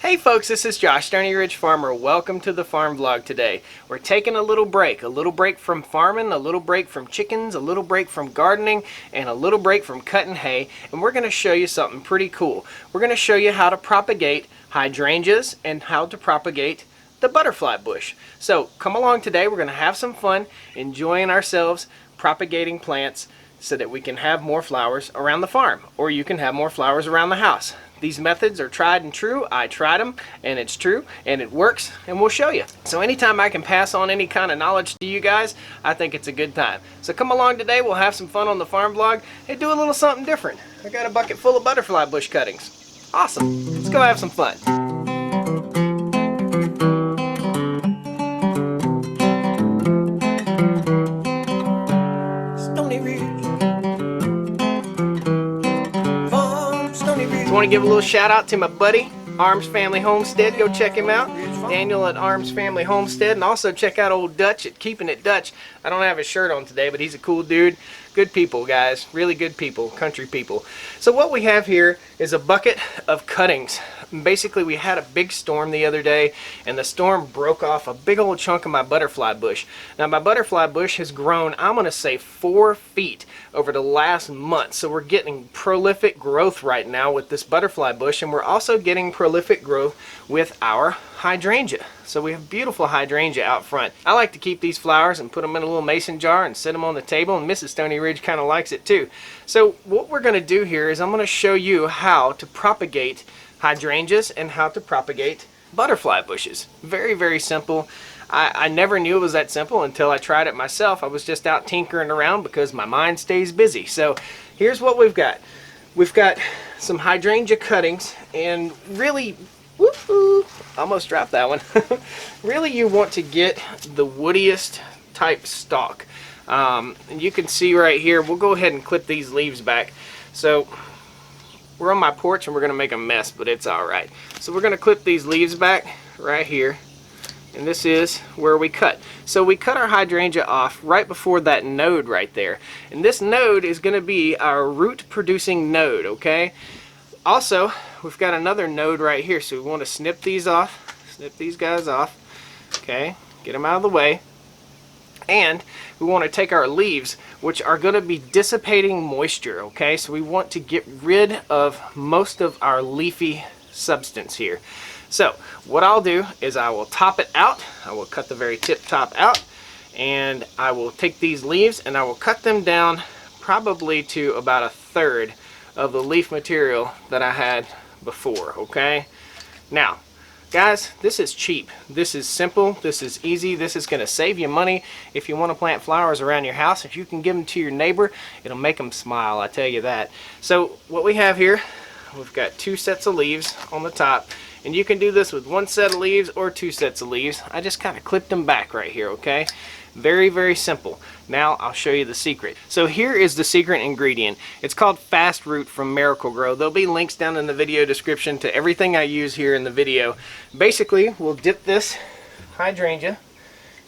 Hey folks, this is Josh, Stoney Ridge Farmer. Welcome to the farm vlog today. We're taking a little break from farming, a little break from chickens, a little break from gardening, and a little break from cutting hay, and we're going to show you something pretty cool. We're going to show you how to propagate hydrangeas and how to propagate the butterfly bush. So come along today, we're going to have some fun enjoying ourselves propagating plants so that we can have more flowers around the farm, or you can have more flowers around the house. These methods are tried and true. I tried them and it's true and it works, and we'll show you. So anytime I can pass on any kind of knowledge to you guys, I think it's a good time. So come along today, we'll have some fun on the farm vlog and do a little something different. I got a bucket full of butterfly bush cuttings. Awesome, let's go have some fun. Stoney Ridge. I want to give a little shout out to my buddy, Arms Family Homestead. Go check him out. Daniel at Arms Family Homestead. And also check out old Dutch at Keeping It Dutch. I don't have his shirt on today, but he's a cool dude. Good people, guys. Really good people. Country people. So what we have here is a bucket of cuttings. Basically, we had a big storm the other day, and the storm broke off a big old chunk of my butterfly bush. Now, my butterfly bush has grown, I'm going to say, 4 feet over the last month. So we're getting prolific growth right now with this butterfly bush, and we're also getting prolific growth with our hydrangea. So we have beautiful hydrangea out front. I like to keep these flowers and put them in a little mason jar and set them on the table, and Mrs. Stoney Ridge kind of likes it too. So what we're going to do here is I'm going to show you how to propagate hydrangeas and how to propagate butterfly bushes. Very, very simple. I never knew it was that simple until I tried it myself. I was just out tinkering around because my mind stays busy. So here's what we've got. We've got some hydrangea cuttings, and really, whoop, almost dropped that one. Really, you want to get the woodiest type stalk. And you can see right here, we'll go ahead and clip these leaves back. So we're on my porch and we're going to make a mess, but it's alright. So we're going to clip these leaves back right here, and this is where we cut. So we cut our hydrangea off right before that node right there, and this node is going to be our root producing node, okay? Also, we've got another node right here, so we want to snip these guys off, okay? Get them out of the way. And we want to take our leaves, which are going to be dissipating moisture, okay? So we want to get rid of most of our leafy substance here. So what I'll do is I will top it out. I will cut the very tip top out, and I will take these leaves and I will cut them down probably to about 1/3 of the leaf material that I had before, okay? Now, guys, this is cheap. This is simple. This is easy. This is going to save you money. If you want to plant flowers around your house, if you can give them to your neighbor, it'll make them smile, I tell you that. So what we have here, we've got 2 sets of leaves on the top, and you can do this with 1 set of leaves or 2 sets of leaves. I just kind of clipped them back right here, okay? Very, very simple. Now I'll show you the secret. So here is the secret ingredient. It's called Fast Root from Miracle-Gro. There'll be links down in the video description to everything I use here in the video. Basically, we'll dip this hydrangea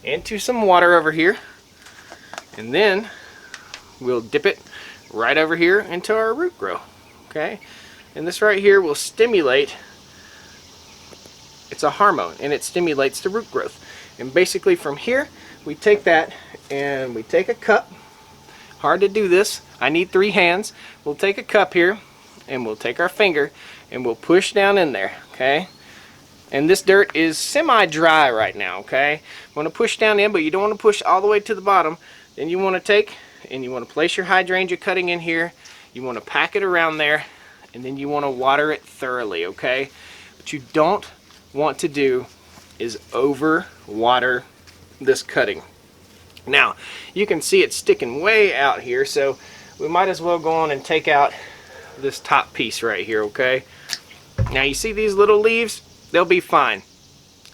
into some water over here, and then we'll dip it right over here into our root grow, okay? And this right here will stimulate, it's a hormone, and it stimulates the root growth. And basically from here, we take that and we take a cup. Hard to do this. I need 3 hands. We'll take a cup here, and we'll take our finger and we'll push down in there, okay? And this dirt is semi-dry right now, okay? You want to push down in, but you don't want to push all the way to the bottom. Then you want to take and you want to place your hydrangea cutting in here. You want to pack it around there, and then you want to water it thoroughly, okay? What you don't want to do is over water this cutting. Now you can see it's sticking way out here, so we might as well go on and take out this top piece right here, okay? Now you see these little leaves, they'll be fine.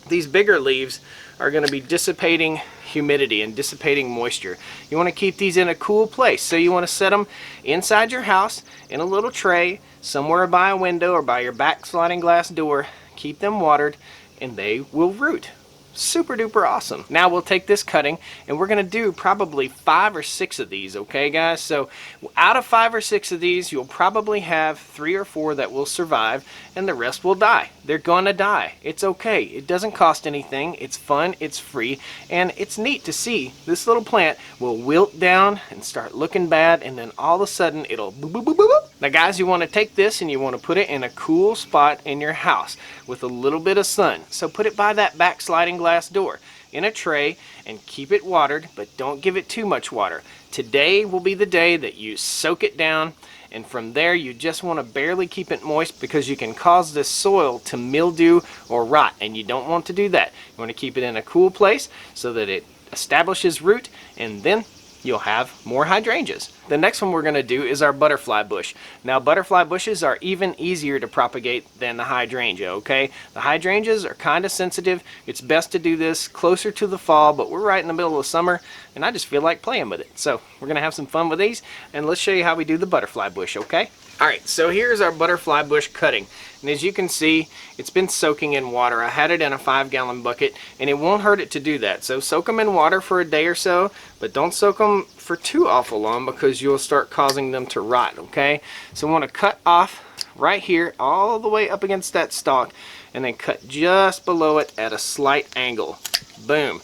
These bigger leaves are going to be dissipating humidity and dissipating moisture. You want to keep these in a cool place, so you want to set them inside your house in a little tray somewhere by a window or by your back sliding glass door. Keep them watered and they will root. Super duper awesome. Now we'll take this cutting and we're going to do probably 5 or 6 of these, okay guys? So out of 5 or 6 of these, you'll probably have 3 or 4 that will survive and the rest will die. They're gonna die. It's okay. It doesn't cost anything. It's fun, it's free, and it's neat to see this little plant will wilt down and start looking bad, and then all of a sudden it'll boop, boop, boop, boop, boop. Now guys, you want to take this and you want to put it in a cool spot in your house with a little bit of sun. So put it by that back sliding glass door in a tray and keep it watered, but don't give it too much water. Today will be the day that you soak it down, and from there you just want to barely keep it moist because you can cause this soil to mildew or rot, and you don't want to do that. You want to keep it in a cool place so that it establishes root, and then you'll have more hydrangeas. The next one we're going to do is our butterfly bush. Now butterfly bushes are even easier to propagate than the hydrangea, okay? The hydrangeas are kind of sensitive. It's best to do this closer to the fall, but we're right in the middle of summer and I just feel like playing with it. So we're going to have some fun with these, and let's show you how we do the butterfly bush, okay? Alright, so here's our butterfly bush cutting. And as you can see, it's been soaking in water. I had it in a 5-gallon bucket, and it won't hurt it to do that. So soak them in water for a day or so, but don't soak them for too awful long because you'll start causing them to rot, okay? So we want to cut off right here all the way up against that stalk, and then cut just below it at a slight angle. Boom.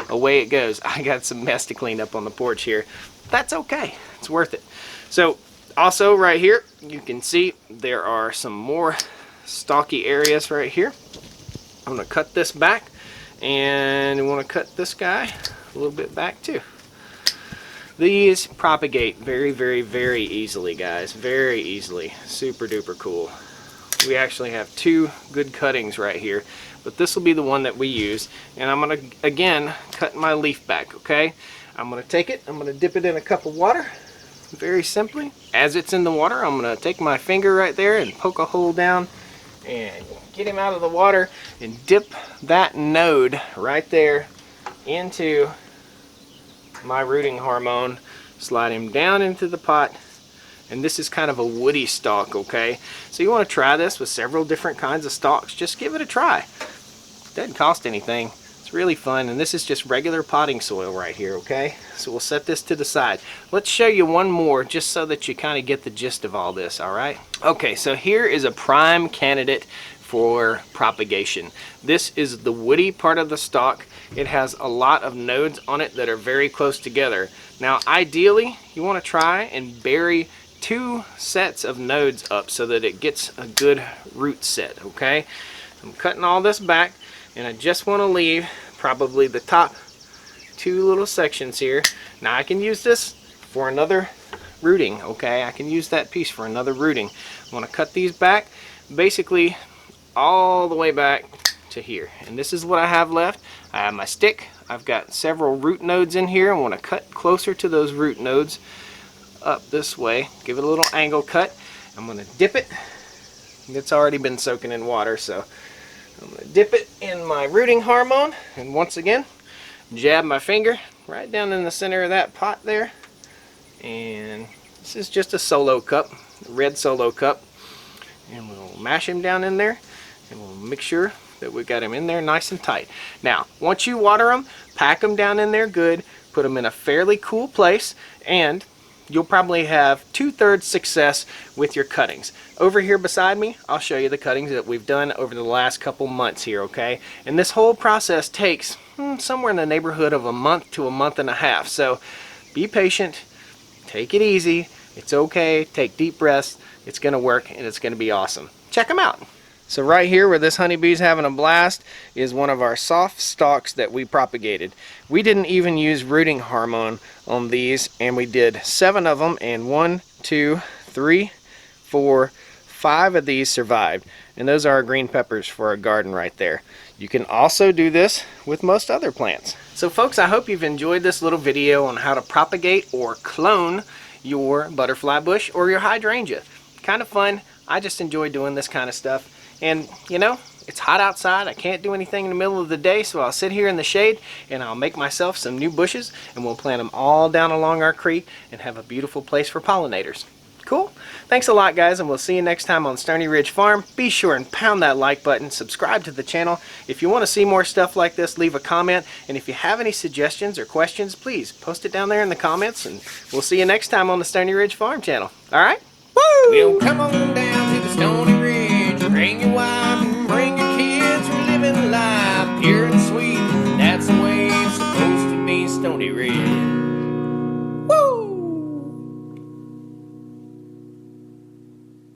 Away it goes. I got some mess to clean up on the porch here. That's okay. It's worth it. So also right here, you can see there are some more stalky areas right here. I'm going to cut this back, and we want to cut this guy a little bit back too. These propagate very, very, very easily, guys. Very easily. Super duper cool. We actually have 2 good cuttings right here, but this will be the one that we use. And I'm going to, again, cut my leaf back, okay? I'm going to take it, I'm going to dip it in a cup of water. Very simply. As it's in the water, I'm going to take my finger right there and poke a hole down and get him out of the water and dip that node right there into my rooting hormone. Slide him down into the pot, and this is kind of a woody stalk, okay? So you want to try this with several different kinds of stalks. Just give it a try. It doesn't cost anything. Really fun, and this is just regular potting soil right here, okay? So we'll set this to the side. Let's show you one more just so that you kind of get the gist of all this, all right? Okay, so here is a prime candidate for propagation. This is the woody part of the stalk. It has a lot of nodes on it that are very close together. Now ideally you want to try and bury 2 sets of nodes up so that it gets a good root set, okay? I'm cutting all this back, and I just want to leave probably the top 2 little sections here. Now I can use this for another rooting, okay? I can use that piece for another rooting. I want to cut these back basically all the way back to here, and this is what I have left. I have my stick. I've got several root nodes in here. I want to cut closer to those root nodes up this way. Give it a little angle cut. I'm going to dip it. It's already been soaking in water, so I'm going to dip it in my rooting hormone, and once again jab my finger right down in the center of that pot there, and this is just a solo cup, a red solo cup, and we'll mash him down in there, and we'll make sure that we got him in there nice and tight. Now once you water them, pack them down in there good, put them in a fairly cool place, and you'll probably have 2/3 success with your cuttings. Over here beside me, I'll show you the cuttings that we've done over the last couple months here, okay? And this whole process takes somewhere in the neighborhood of a month to a month and a half. So be patient, take it easy, it's okay, take deep breaths, it's gonna work and it's gonna be awesome. Check them out. So right here where this honeybee's having a blast is one of our soft stalks that we propagated. We didn't even use rooting hormone on these, and we did 7 of them, and 1, 2, 3, 4, 5 of these survived. And those are our green peppers for our garden right there. You can also do this with most other plants. So folks, I hope you've enjoyed this little video on how to propagate or clone your butterfly bush or your hydrangea. Kind of fun. I just enjoy doing this kind of stuff. And you know, it's hot outside. I can't do anything in the middle of the day, so I'll sit here in the shade and I'll make myself some new bushes, and we'll plant them all down along our creek and have a beautiful place for pollinators. Cool? Thanks a lot, guys, and we'll see you next time on Stoney Ridge Farm. Be sure and pound that like button, subscribe to the channel. If you want to see more stuff like this, leave a comment, and if you have any suggestions or questions, please post it down there in the comments, and we'll see you next time on the Stoney Ridge Farm channel. All right? Woo! Well, come on down to the Stoney Ridge, bring your wife and bring your kids. We're living life pure and sweet. That's the way it's supposed to be, Stoney Ridge.